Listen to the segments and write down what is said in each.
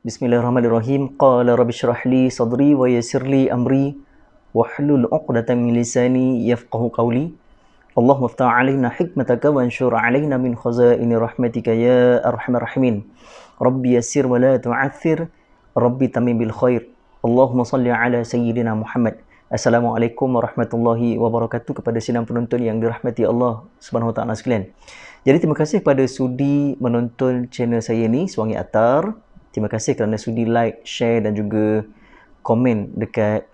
Bismillahirrahmanirrahim. Qala rabbi shrah li sadri wa yassir li amri wahlul 'uqdatam min lisani yafqahu qawli. Allahumma iftah 'alaina hikmataka wa anshur 'alaina min khazaini rahmatika ya arhamar rahimin. Rabbi yassir wa la tu'athir. Rabbi tamim bil khair. Allahumma salli ala sayyidina Muhammad. Assalamualaikum warahmatullahi wabarakatuh kepada sidang penonton yang dirahmati Allah Subhanahu wa taala sekalian. Jadi terima kasih kepada sudi menonton channel saya ni, Suwangi Attar. Terima kasih kerana sudi like, share dan juga komen dekat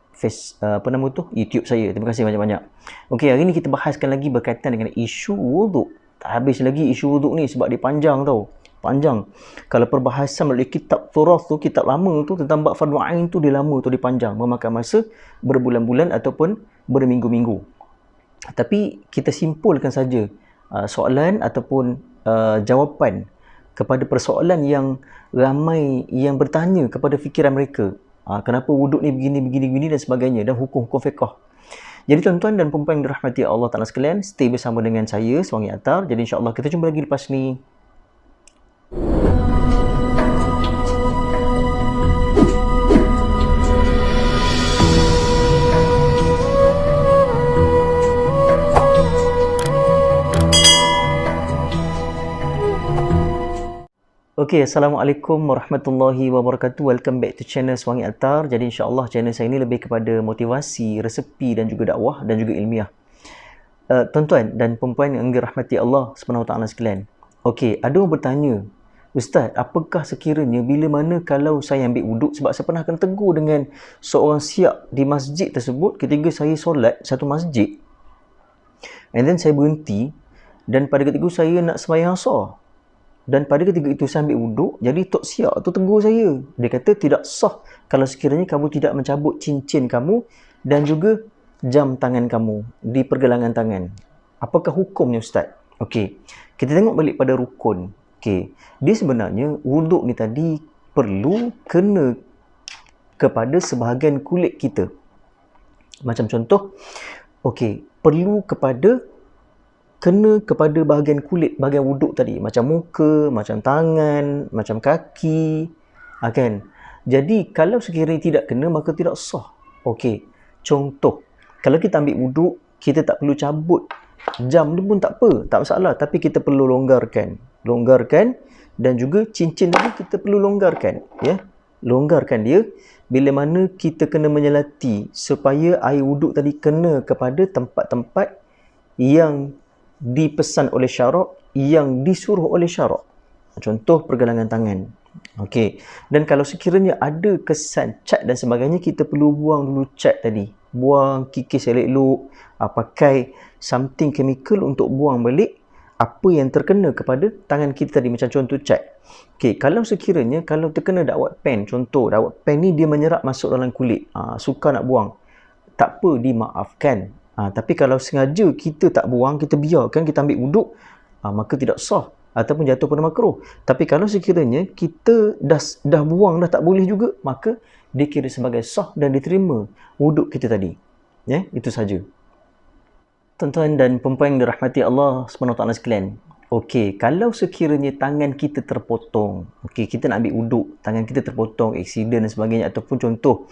YouTube saya. Terima kasih banyak-banyak. Okey, hari ni kita bahaskan lagi berkaitan dengan isu wuduk. Tak habis lagi isu wuduk ni sebab dia panjang tau. Panjang. Kalau perbahasan melalui kitab Turath tu, kitab lama tu tentang bab fardu ain tu dia lama tu, dia panjang, memakan masa berbulan-bulan ataupun berminggu-minggu. Tapi kita simpulkan saja soalan ataupun jawapan kepada persoalan yang ramai yang bertanya kepada fikiran mereka. Kenapa wuduk ni begini dan sebagainya, dan hukum-hukum fiqh. Jadi tuan-tuan dan puan-puan yang dirahmati Allah Ta'ala sekalian, stay bersama dengan saya, Suwangi Attar. Jadi insya-Allah kita jumpa lagi lepas ni. Okey, Assalamualaikum warahmatullahi wabarakatuh. Welcome back to channel Suwangi Attar. Jadi insya-Allah channel saya ini lebih kepada motivasi, resepi dan juga dakwah dan juga ilmiah. Tuan-tuan dan puan-puan yang dirahmati Allah Subhanahu wa taala sekalian. Okey, ada orang bertanya, "Ustaz, apakah sekiranya bila mana kalau saya ambil wuduk?" Sebab saya pernah akan tegur dengan seorang siap di masjid tersebut ketika saya solat satu masjid. And then saya berhenti dan pada ketika itu saya nak sembahyang asar. Dan pada ketika itu saya ambil wuduk, jadi Tok Siak tu tegur saya. Dia kata tidak sah kalau sekiranya kamu tidak mencabut cincin kamu dan juga jam tangan kamu di pergelangan tangan. Apakah hukumnya Ustaz? Okey, kita tengok balik pada rukun. Okey, dia sebenarnya wuduk ni tadi perlu kena kepada sebahagian kulit kita. Macam contoh, okey, perlu kena kepada bahagian kulit, bahagian wuduk tadi, macam muka, macam tangan, macam kaki, kan? Jadi kalau sekiranya tidak kena maka tidak sah. Okey, contoh, kalau kita ambil wuduk, kita tak perlu cabut jam ni pun tak apa, tak masalah, tapi kita perlu longgarkan dan juga cincin tadi kita perlu longgarkan, ya. Longgarkan dia bila mana kita kena menyelati supaya air wuduk tadi kena kepada tempat-tempat yang dipesan oleh syarak, yang disuruh oleh syarak. Contoh pergelangan tangan. Okey. Dan kalau sekiranya ada kesan cat dan sebagainya, kita perlu buang dulu cat tadi. Buang, kikis elok-elok, pakai something chemical untuk buang balik apa yang terkena kepada tangan kita tadi, macam contoh cat. Okey, kalau sekiranya kalau terkena dakwat pen, contoh dakwat pen ni dia menyerap masuk dalam kulit, suka nak buang, tak apa, dimaafkan. Tapi kalau sengaja kita tak buang, kita biarkan, kita ambil wuduk, maka tidak sah ataupun jatuh pada makruh. Tapi kalau sekiranya kita dah buang, dah tak boleh juga, maka dikira sebagai sah dan diterima wuduk kita tadi. Ya, itu saja. Tuan-tuan dan puan-puan yang dirahmati Allah SWT sekalian. Okey, kalau sekiranya tangan kita terpotong, okey, kita nak ambil wuduk, tangan kita terpotong, aksiden dan sebagainya, ataupun contoh,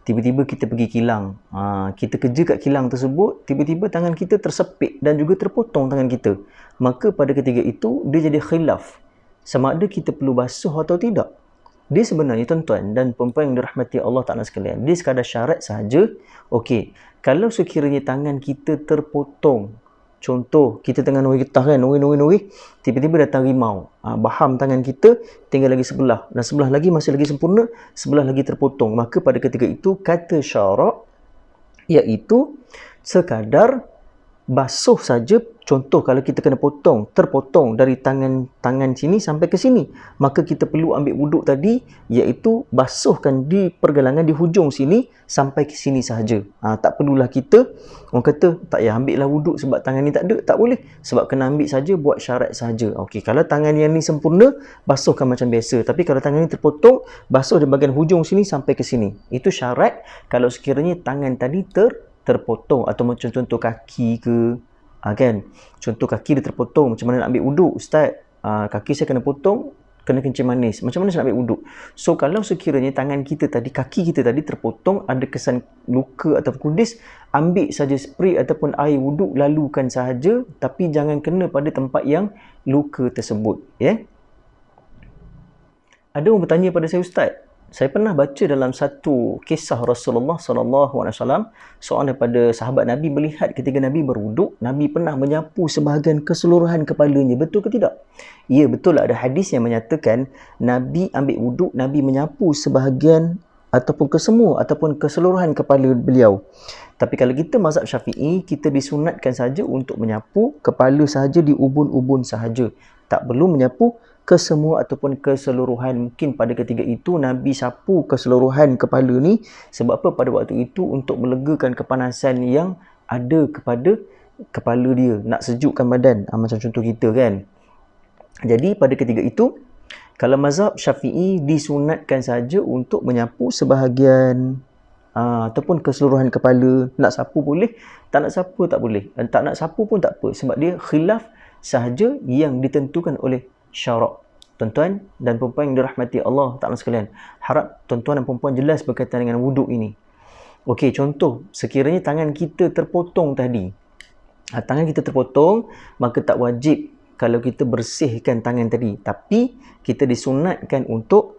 tiba-tiba kita pergi kilang, kita kerja kat kilang tersebut, tiba-tiba tangan kita tersepit dan juga terpotong tangan kita, maka pada ketika itu dia jadi khilaf sama ada kita perlu basuh atau tidak. Dia sebenarnya tuan-tuan dan puan-puan yang dirahmati Allah Ta'ala sekalian, dia sekadar syarat sahaja. Okey, kalau sekiranya tangan kita terpotong, contoh, kita tengah nori getah kan, nori, tiba-tiba datang rimau, baham tangan kita, tinggal lagi sebelah, dan sebelah lagi masih lagi sempurna, sebelah lagi terpotong, maka pada ketika itu kata syarak iaitu sekadar basuh saja. Contoh, kalau kita kena terpotong dari tangan sini sampai ke sini, maka kita perlu ambil wuduk tadi, iaitu basuhkan di pergelangan di hujung sini sampai ke sini sahaja. Tak perlulah kita, orang kata tak payah ambil lah wuduk sebab tangan ni tak ada, tak boleh, sebab kena ambil saja, buat syarat sahaja. Okey, kalau tangan yang ni sempurna, basuhkan macam biasa, tapi kalau tangan ni terpotong, basuh di bahagian hujung sini sampai ke sini. Itu syarat kalau sekiranya tangan tadi terpotong. Atau macam contoh kaki ke, kan, contoh kaki dia terpotong, macam mana nak ambil wuduk Ustaz? Kaki saya kena potong, kena kencing manis. Macam mana saya nak ambil wuduk? So kalau sekiranya tangan kita tadi, kaki kita tadi terpotong, ada kesan luka atau kudis, ambil saja spray ataupun air wuduk, lalukan sahaja, tapi jangan kena pada tempat yang luka tersebut. Ada orang bertanya pada saya, Ustaz, saya pernah baca dalam satu kisah Rasulullah SAW, seorang daripada sahabat Nabi melihat ketika Nabi berwuduk, Nabi pernah menyapu sebahagian keseluruhan kepalanya. Betul ke tidak? Ya, betul. Ada hadis yang menyatakan Nabi ambil wuduk, Nabi menyapu sebahagian ataupun kesemua ataupun keseluruhan kepala beliau. Tapi kalau kita mazhab Syafi'i, kita disunatkan saja untuk menyapu kepala sahaja, di ubun-ubun sahaja. Tak perlu menyapu kesemua ataupun keseluruhan. Mungkin pada ketika itu Nabi sapu keseluruhan kepala ni sebab apa? Pada waktu itu untuk melegakan kepanasan yang ada kepada kepala dia, nak sejukkan badan, macam contoh kita kan. Jadi pada ketika itu, kalau mazhab Syafi'i, disunatkan saja untuk menyapu sebahagian ataupun keseluruhan kepala. Nak sapu boleh, tak nak sapu tak boleh. Tak nak sapu pun tak apa, sebab dia khilaf sahaja yang ditentukan oleh syarak. Tuan-tuan dan puan-puan yang dirahmati Allah Ta'ala sekalian, harap tuan-tuan dan puan-puan jelas berkaitan dengan wuduk ini. Okey, contoh, sekiranya tangan kita terpotong tadi, tangan kita terpotong, maka tak wajib kalau kita bersihkan tangan tadi, tapi kita disunatkan untuk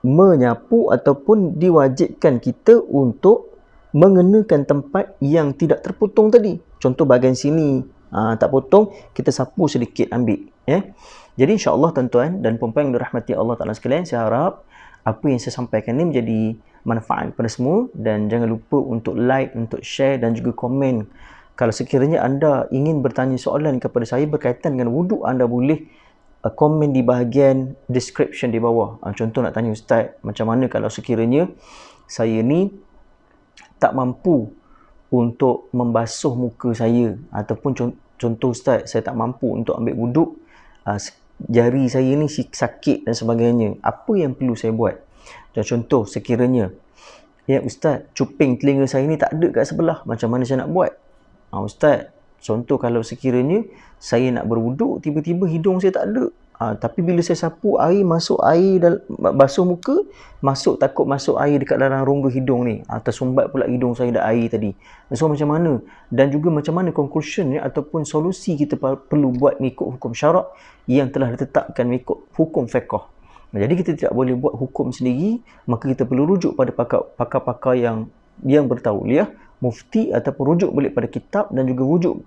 menyapu ataupun diwajibkan kita untuk mengenakan tempat yang tidak terpotong tadi. Contoh bahagian sini tak potong, kita sapu sedikit, ambil. Jadi insya-Allah tuan-tuan dan puan-puan yang dirahmati Allah Ta'ala sekalian, saya harap apa yang saya sampaikan ini menjadi manfaat kepada semua, dan jangan lupa untuk like, untuk share dan juga komen. Kalau sekiranya anda ingin bertanya soalan kepada saya berkaitan dengan wuduk, anda boleh komen di bahagian description di bawah. Contoh nak tanya, Ustaz, macam mana kalau sekiranya saya ni tak mampu untuk membasuh muka saya, ataupun contoh Ustaz, saya tak mampu untuk ambil wuduk, jari saya ni sakit dan sebagainya, apa yang perlu saya buat? Dan contoh sekiranya, ya Ustaz, cuping telinga saya ni tak ada kat sebelah, macam mana saya nak buat? Ustaz, contoh kalau sekiranya saya nak berwuduk, tiba-tiba hidung saya tak ada, tapi bila saya sapu air, masuk air basuh muka, takut masuk air dekat dalam rongga hidung ni, tersumbat pula hidung saya dah air tadi. So macam mana? Dan juga macam mana conclusion ataupun solusi kita perlu buat mengikut hukum syarak yang telah ditetapkan mengikut hukum fiqh. Jadi kita tidak boleh buat hukum sendiri, maka kita perlu rujuk pada pakar-pakar yang bertauliah, mufti, ataupun rujuk balik pada kitab, dan juga rujuk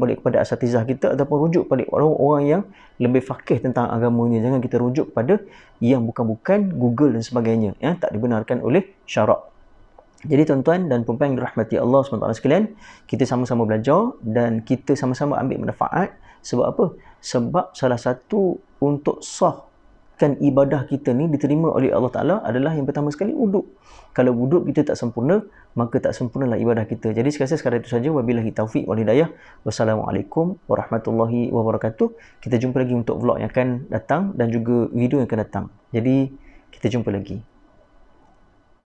balik kepada asatizah kita, ataupun rujuk balik orang-orang yang lebih faqih tentang agamanya. Jangan kita rujuk pada yang bukan-bukan Google dan sebagainya, tak dibenarkan oleh syarak. Jadi tuan-tuan dan puan-puan yang dirahmati Allah SWT sekalian, kita sama-sama belajar dan kita sama-sama ambil manfaat. Sebab apa? Sebab salah satu untuk sahkan ibadah kita ni diterima oleh Allah Ta'ala adalah yang pertama sekali wuduk. Kalau wuduk kita tak sempurna, maka tak sempurnalah ibadah kita. Jadi sekadar itu saja. Wabillahi taufiq wal hidayah. Wassalamualaikum warahmatullahi wabarakatuh. Kita jumpa lagi untuk vlog yang akan datang dan juga video yang akan datang. Jadi kita jumpa lagi.